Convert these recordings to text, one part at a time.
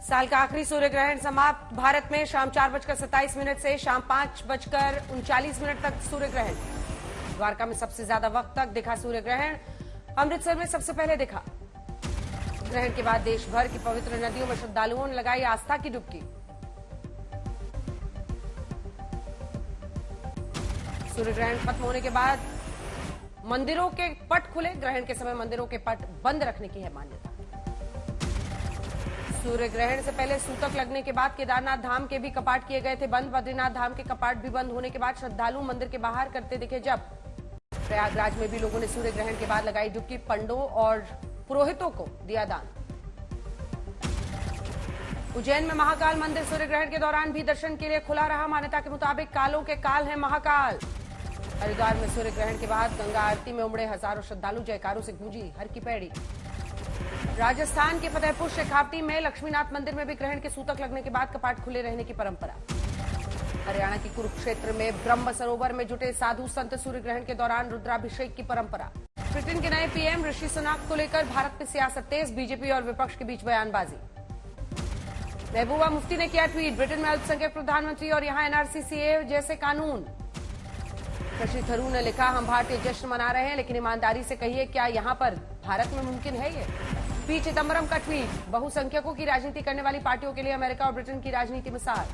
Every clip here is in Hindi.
साल का आखिरी सूर्य ग्रहण समाप्त। भारत में शाम 4:27 से शाम 5:39 तक सूर्य ग्रहण। द्वारका में सबसे ज्यादा वक्त तक दिखा सूर्य ग्रहण। अमृतसर में सबसे पहले दिखा। ग्रहण के बाद देश भर की पवित्र नदियों में श्रद्धालुओं ने लगाई आस्था की डुबकी। सूर्य ग्रहण खत्म होने के बाद मंदिरों के पट खुले। ग्रहण के समय मंदिरों के पट बंद रखने की है मान्यता। सूर्य ग्रहण से पहले सूतक लगने के बाद केदारनाथ धाम के भी कपाट किए गए थे बंद। बद्रीनाथ धाम के कपाट भी बंद होने के बाद श्रद्धालु मंदिर के बाहर करते दिखे जब। प्रयागराज में भी लोगों ने सूर्य ग्रहण के बाद लगाई डुबकी। पंडों और पुरोहितों को दिया दान। उज्जैन में महाकाल मंदिर सूर्य ग्रहण के दौरान भी दर्शन के लिए खुला रहा। मान्यता के मुताबिक कालों के काल है महाकाल। हरिद्वार में सूर्य ग्रहण के बाद गंगा आरती में उमड़े हजारों श्रद्धालु। जयकारों से गूंजी हर की पैड़ी। राजस्थान के फतेहपुर शेखावटी में लक्ष्मीनाथ मंदिर में भी ग्रहण के सूतक लगने के बाद कपाट खुले रहने की परंपरा। हरियाणा की कुरुक्षेत्र में ब्रह्म सरोवर में जुटे साधु संत सूर्य ग्रहण के दौरान रुद्राभिषेक की परंपरा। ब्रिटेन के नए पीएम ऋषि सुनाक को लेकर भारत में सियासत तेज। बीजेपी और विपक्ष के बीच बयानबाजी। महबूबा मुफ्ती ने किया ट्वीट। ब्रिटेन में अल्पसंख्यक प्रधानमंत्री और यहां एनआरसी सीए जैसे कानून। शशि थरूर ने लिखा, हम भारतीय जश्न मना रहे हैं लेकिन ईमानदारी से कहिए क्या यहां पर भारत में मुमकिन है ये। पी चिदम्बरम का ट्वीट। बहुसंख्यकों की राजनीति करने वाली पार्टियों के लिए अमेरिका और ब्रिटेन की राजनीति मिसाल।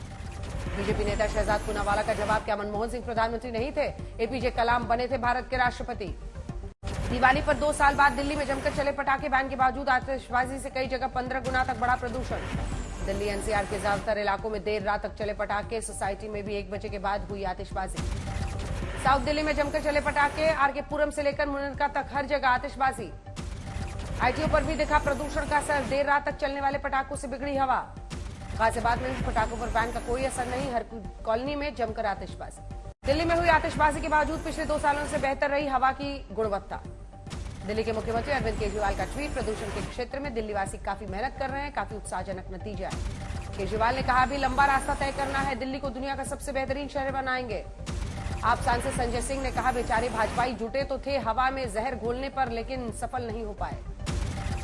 बीजेपी नेता शहजाद पूनावाला का जवाब, क्या मनमोहन सिंह प्रधानमंत्री नहीं थे? एपीजे कलाम बने थे भारत के राष्ट्रपति। दिवाली पर 2 साल बाद दिल्ली में जमकर चले पटाखे। बैन के बावजूद आतिशबाजी से कई जगह 15 गुना तक बढ़ा प्रदूषण। दिल्ली एनसीआर के ज्यादातर इलाकों में देर रात तक चले पटाखे। सोसाइटी में भी 1 बजे के बाद हुई आतिशबाजी। साउथ दिल्ली में जमकर चले पटाखे। आरके पुरम से लेकर मुनरका तक हर जगह आतिशबाजी। आईटीओ पर भी दिखा प्रदूषण का असर। देर रात तक चलने वाले पटाखों से बिगड़ी हवा। गाजियाबाद में भी पटाखों पर बैन का कोई असर नहीं। हर कॉलोनी में जमकर आतिशबाजी। दिल्ली में हुई आतिशबाजी के बावजूद पिछले 2 सालों से बेहतर रही हवा की गुणवत्ता। दिल्ली के मुख्यमंत्री अरविंद केजरीवाल का ट्वीट। प्रदूषण के क्षेत्र में दिल्लीवासी काफी मेहनत कर रहे हैं। काफी उत्साहजनक नतीजा है। केजरीवाल ने कहा, अभी लंबा रास्ता तय करना है। दिल्ली को दुनिया का सबसे बेहतरीन शहर बनाएंगे। आप सांसद संजय सिंह ने कहा, बेचारे भाजपाई जुटे तो थे हवा में जहर घोलने पर लेकिन सफल नहीं हो पाए।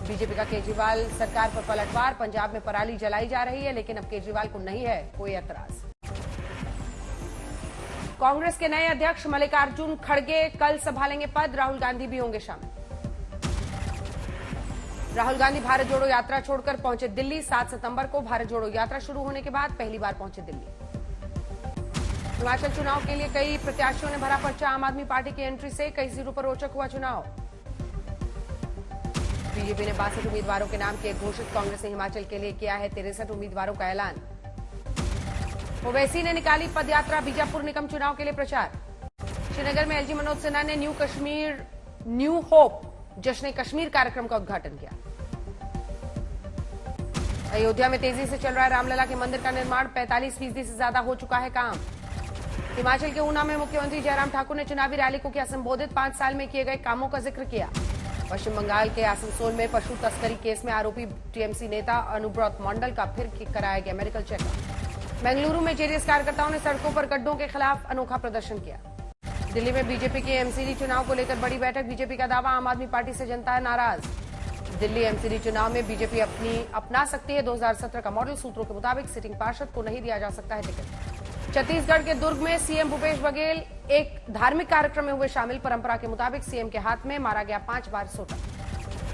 बीजेपी का केजरीवाल सरकार पर पलटवार। पंजाब में पराली जलाई जा रही है लेकिन अब केजरीवाल को नहीं है कोई ऐतराज। कांग्रेस के नए अध्यक्ष मल्लिकार्जुन खड़गे कल संभालेंगे पद। राहुल गांधी भी होंगे शामिल। राहुल गांधी भारत जोड़ो यात्रा छोड़कर पहुंचे दिल्ली। 7 सितंबर को भारत जोड़ो यात्रा शुरू होने के बाद पहली बार पहुंचे दिल्ली। हिमाचल चुनाव के लिए कई प्रत्याशियों ने भरा पर्चा। आम आदमी पार्टी की एंट्री से कई सीटों पर रोचक हुआ चुनाव। बीजेपी ने 62 उम्मीदवारों के नाम किए घोषित। कांग्रेस ने हिमाचल के लिए किया है 63 उम्मीदवारों का ऐलान। ओवैसी ने निकाली पदयात्रा। बीजापुर निगम चुनाव के लिए प्रचार। श्रीनगर में एलजी मनोज सिन्हा ने न्यू होप जश्न कश्मीर कार्यक्रम का उद्घाटन किया। अयोध्या में तेजी से चल रहा है रामलला के मंदिर का निर्माण। 45% से ज्यादा हो चुका है काम। हिमाचल के ऊना में मुख्यमंत्री जयराम ठाकुर ने चुनावी रैली को किया संबोधित। 5 साल में किए गए कामों का जिक्र किया। पश्चिम बंगाल के आसनसोल में पशु तस्करी केस में आरोपी टीएमसी नेता अनुब्रत मंडल का फिर कराया गया मेडिकल चेकअप। बेंगलुरु में जेडीएस कार्यकर्ताओं ने सड़कों पर गड्ढों के खिलाफ अनोखा प्रदर्शन किया। दिल्ली में बीजेपी के एमसीडी चुनाव को लेकर बड़ी बैठक। बीजेपी का दावा, आम आदमी पार्टी से जनता है नाराज। दिल्ली एमसीडी चुनाव में बीजेपी अपना सकती है 2017 का मॉडल। सूत्रों के मुताबिक सिटिंग पार्षद को नहीं दिया जा सकता है टिकट। छत्तीसगढ़ के दुर्ग में सीएम भूपेश बघेल एक धार्मिक कार्यक्रम में हुए शामिल। परंपरा के मुताबिक सीएम के हाथ में मारा गया 5 बार सोटा।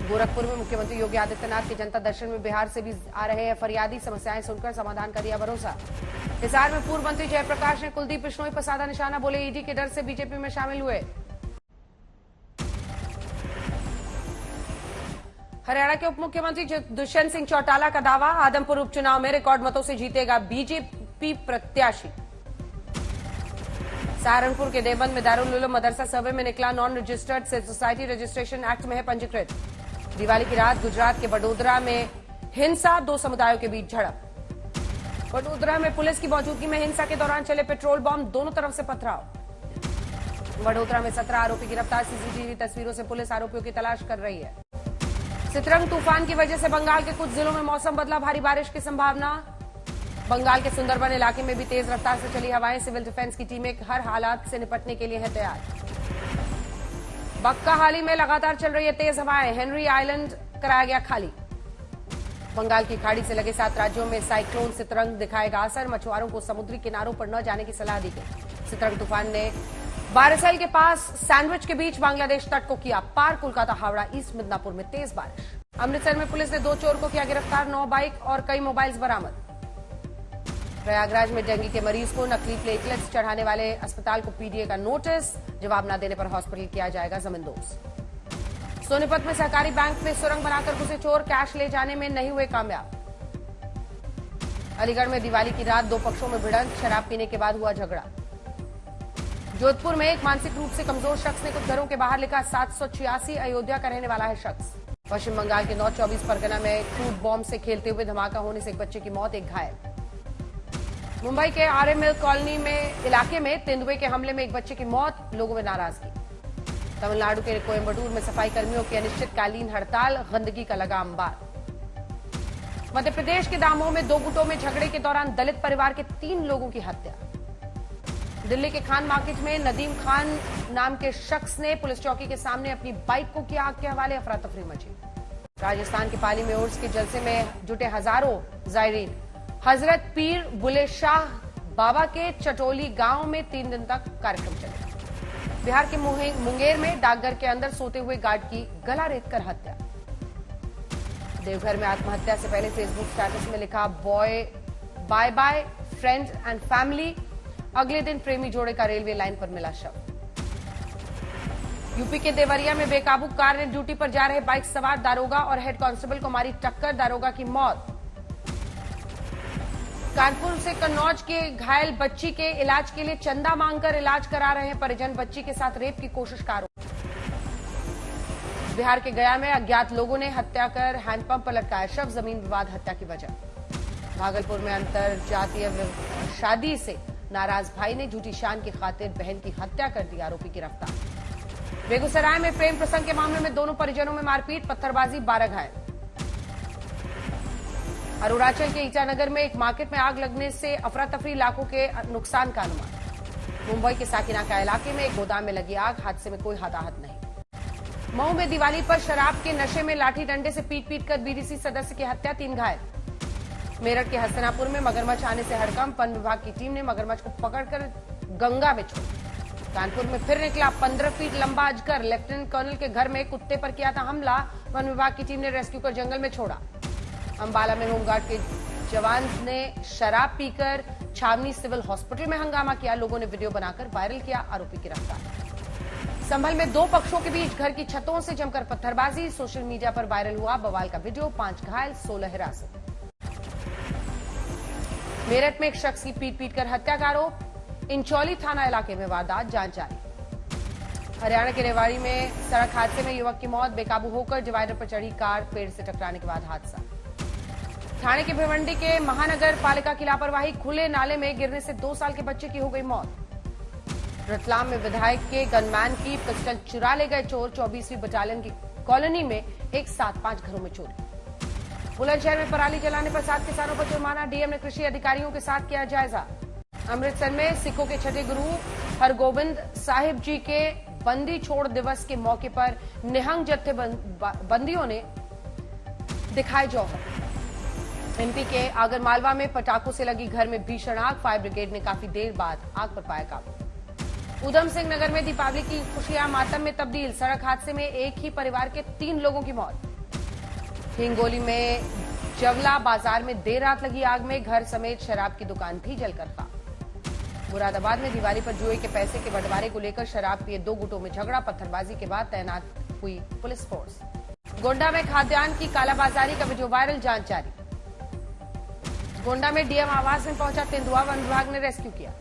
गोरखपुर में मुख्यमंत्री योगी आदित्यनाथ के जनता दर्शन में बिहार से भी आ रहे हैं फरियादी। समस्याएं सुनकर समाधान का दिया भरोसा। हिसार में पूर्व मंत्री जयप्रकाश ने कुलदीप बिश्नोई पर साधा निशाना। बोले, ईडी के डर से बीजेपी में शामिल हुए। हरियाणा के उप मुख्यमंत्री दुष्यंत सिंह चौटाला का दावा, आदमपुर उपचुनाव में रिकॉर्ड मतों से जीतेगा बीजेपी प्रत्याशी। सहारनपुर के देवबंद में दारुल उलूम मदरसा सर्वे में निकला नॉन रजिस्टर्ड से सोसाइटी रजिस्ट्रेशन एक्ट में है पंजीकृत। दिवाली की रात गुजरात के वडोदरा में हिंसा। 2 समुदायों के बीच झड़प। वडोदरा में पुलिस की मौजूदगी में हिंसा के दौरान चले पेट्रोल बम। दोनों तरफ से पथराव। वडोदरा में 17 आरोपी गिरफ्तार। सीसीटीवी तस्वीरों से पुलिस आरोपियों की तलाश कर रही है। सितरंग तूफान की वजह से बंगाल के कुछ जिलों में मौसम बदला। भारी बारिश की संभावना। बंगाल के सुंदरबन इलाके में भी तेज रफ्तार से चली हवाएं। सिविल डिफेंस की टीमें हर हालात से निपटने के लिए है तैयार। बक्का हाली में लगातार चल रही है तेज हवाएं। हेनरी आइलैंड कराया गया खाली। बंगाल की खाड़ी से लगे 7 राज्यों में साइक्लोन सितरंग दिखाएगा असर। मछुआरों को समुद्री किनारों पर न जाने की सलाह दी गई। सितरंग तूफान ने बारिशल के पास सैंडविच के बीच बांग्लादेश तट को किया पार। कोलकाता हावड़ा ईस्ट मिदनापुर में तेज बारिश। अमृतसर में पुलिस ने 2 चोर को किया गिरफ्तार। 9 बाइक और कई मोबाइल्स बरामद। प्रयागराज में डेंगू के मरीज को नकली प्लेटलेट्स चढ़ाने वाले अस्पताल को पीडीए का नोटिस। जवाब न देने पर हॉस्पिटल किया जाएगा जमींदोज। सोनीपत में सहकारी बैंक में सुरंग बनाकर घुसे चोर, कैश ले जाने में नहीं हुए कामयाब। अलीगढ़ में दिवाली की रात 2 पक्षों में भिड़ंत, शराब पीने के बाद हुआ झगड़ा। जोधपुर में एक मानसिक रूप से कमजोर शख्स ने कुछ घरों के बाहर लिखा 786 अयोध्या का रहने वाला है शख्स। पश्चिम बंगाल के नॉर्थ 24 परगना में क्रूड बॉम्ब से खेलते हुए धमाका होने से एक बच्चे की मौत, एक घायल। मुंबई के आरएमएल कॉलोनी में इलाके में तेंदुए के हमले में एक बच्चे की मौत, लोगों में नाराजगी। तमिलनाडु के कोयम्बटूर में सफाई कर्मियों की अनिश्चितकालीन हड़ताल, गंदगी का लगा अंबार। मध्य प्रदेश के दामोह में 2 गुटों में झगड़े के दौरान दलित परिवार के 3 लोगों की हत्या। दिल्ली के खान मार्केट में नदीम खान नाम के शख्स ने पुलिस चौकी के सामने अपनी बाइक को किया आग के हवाले, अफरा तफरी मची। राजस्थान के पाली में उर्स के जलसे में जुटे हजारों जायरीन। हजरत पीर बुले शाह बाबा के चटोली गांव में 3 दिन तक कार्यक्रम चले। बिहार के मुंगेर में डाकघर के अंदर सोते हुए गार्ड की गला रेतकर हत्या। देवघर में आत्महत्या से पहले फेसबुक स्टेटस में लिखा bye bye friends and family. अगले दिन प्रेमी जोड़े का रेलवे लाइन पर मिला शव। यूपी के देवरिया में बेकाबू कार ने ड्यूटी पर जा रहे बाइक सवार दारोगा और हेड कांस्टेबल को मारी टक्कर, दारोगा की मौत। कानपुर से कन्नौज के घायल बच्ची के इलाज के लिए चंदा मांगकर इलाज करा रहे हैं परिजन। बच्ची के साथ रेप की कोशिश का आरोप। बिहार के गया में अज्ञात लोगों ने हत्या कर हैंडपंप पर लटकाया शव, जमीन विवाद हत्या की वजह। भागलपुर में अंतर जातीय शादी से नाराज भाई ने झूठी शान की खातिर बहन की हत्या कर दी, आरोपी गिरफ्तार। बेगूसराय में प्रेम प्रसंग के मामले में दोनों परिजनों में मारपीट, पत्थरबाजी, 12 घायल। अरुणाचल के ईटानगर में एक मार्केट में आग लगने से अफरा तफरी, लाखों के नुकसान का अनुमान। मुंबई के साकिनाका इलाके में एक गोदाम में लगी आग, हादसे में कोई हताहत नहीं। मऊ में दिवाली पर शराब के नशे में लाठी डंडे से पीट कर बीडीसी सदस्य की हत्या, 3 घायल। मेरठ के हसनापुर में मगरमच्छ आने से हड़कंप, वन विभाग की टीम ने मगरमच्छ को पकड़कर गंगा में छोड़ा। कानपुर में फिर निकला 15 फीट लंबा अजगर, लेफ्टिनेंट कर्नल के घर में कुत्ते पर किया था हमला, वन विभाग की टीम ने रेस्क्यू कर जंगल में छोड़ा। अंबाला में होमगार्ड के जवान ने शराब पीकर छावनी सिविल हॉस्पिटल में हंगामा किया, लोगों ने वीडियो बनाकर वायरल किया, आरोपी गिरफ्तार। संभल में 2 पक्षों के बीच घर की छतों से जमकर पत्थरबाजी, सोशल मीडिया पर वायरल हुआ बवाल का वीडियो, 5 घायल, 16 हिरासत। मेरठ में एक शख्स की पीट कर हत्या का आरोप, इंचौली थाना इलाके में वारदात, जांच जारी। हरियाणा के रेवाड़ी में सड़क हादसे में युवक की मौत, बेकाबू होकर डिवाइडर पर चढ़ी कार, पेड़ से टकराने के बाद हादसा। ठाणे के भिवंडी के महानगर पालिका की लापरवाही, खुले नाले में गिरने से 2 साल के बच्चे की हो गई मौत। रतलाम में विधायक के गनमैन की पिस्टल चुरा ले गए चोर, 24वीं बटालियन की कॉलोनी में एक साथ 5 घरों में चोरी। बुलंदशहर में पराली जलाने पर 7 किसानों पर जुर्माना, डीएम ने कृषि अधिकारियों के साथ किया जायजा। अमृतसर में सिखों के छठे गुरु हरगोबिंद साहिब जी के बंदी छोड़ दिवस के मौके पर निहंग जत्थेबंदियों ने दिखाए जौहर। एमपी के आगरमालवा में पटाखों से लगी घर में भीषण आग, फायर ब्रिगेड ने काफी देर बाद आग पर पाया काबू। उधम सिंह नगर में दीपावली की खुशियां मातम में तब्दील, सड़क हादसे में एक ही परिवार के 3 लोगों की मौत। हिंगोली में जवला बाजार में देर रात लगी आग में घर समेत शराब की दुकान भी जलकर खाक। मुरादाबाद में दिवाली पर जुए के पैसे के बंटवारे को लेकर शराब पिए 2 गुटों में झगड़ा, पत्थरबाजी के बाद तैनात हुई पुलिस फोर्स। गोंडा में खाद्यान्न की कालाबाजारी का वीडियो वायरल, जांच जारी। गोंडा में डीएम आवास में पहुंचा तेंदुआ, वन विभाग ने रेस्क्यू किया।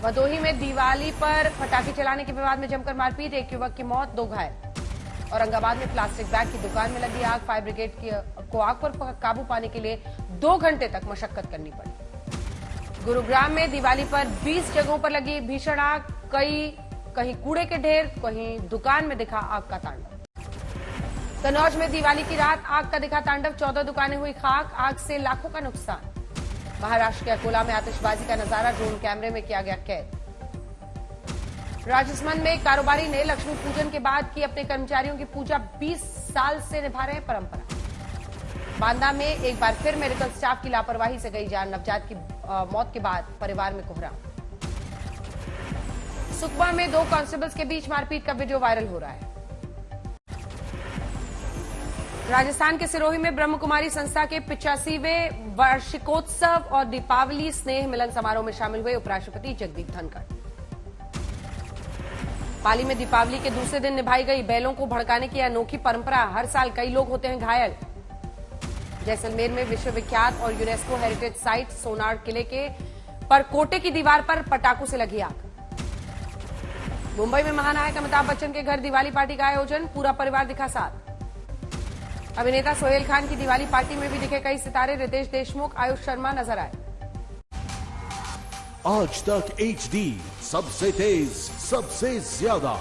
भदोही में दिवाली पर पटाखे चलाने के विवाद में जमकर मारपीट, एक युवक की मौत, 2 घायल। औरंगाबाद में प्लास्टिक बैग की दुकान में लगी आग, फायर ब्रिगेड को आग पर काबू पाने के लिए 2 घंटे तक मशक्कत करनी पड़ी। गुरुग्राम में दिवाली पर 20 जगहों पर लगी भीषण आग, कहीं कूड़े के ढेर, कहीं दुकान में दिखा आग का तांडव। कन्नौज में दिवाली की रात आग का दिखा तांडव, 14 दुकानें हुई खाक, आग से लाखों का नुकसान। महाराष्ट्र के अकोला में आतिशबाजी का नजारा ड्रोन कैमरे में किया गया कैद। राजसमंद में कारोबारी ने लक्ष्मी पूजन के बाद की अपने कर्मचारियों की पूजा, 20 साल से निभा रहे हैं परंपरा। बांदा में एक बार फिर मेडिकल स्टाफ की लापरवाही से गई जान, नवजात की मौत के बाद परिवार में कोहराम। सुकमा में 2 कांस्टेबल्स के बीच मारपीट का वीडियो वायरल हो रहा है। राजस्थान के सिरोही में ब्रह्म कुमारी संस्था के 85वें वार्षिकोत्सव और दीपावली स्नेह मिलन समारोह में शामिल हुए उपराष्ट्रपति जगदीप धनखड़। पाली में दीपावली के दूसरे दिन निभाई गई बैलों को भड़काने की अनोखी परंपरा, हर साल कई लोग होते हैं घायल। जैसलमेर में विश्वविख्यात और यूनेस्को हेरिटेज साइट सोनार किले के परकोटे की दीवार पर पटाखों से लगी आग। मुंबई में महानायक अमिताभ बच्चन के घर दिवाली पार्टी का आयोजन, पूरा परिवार दिखा साथ। अभिनेता सोहेल खान की दिवाली पार्टी में भी दिखे कई सितारे, रितेश देशमुख, आयुष शर्मा नजर आए। आज तक HD सबसे तेज सबसे ज्यादा।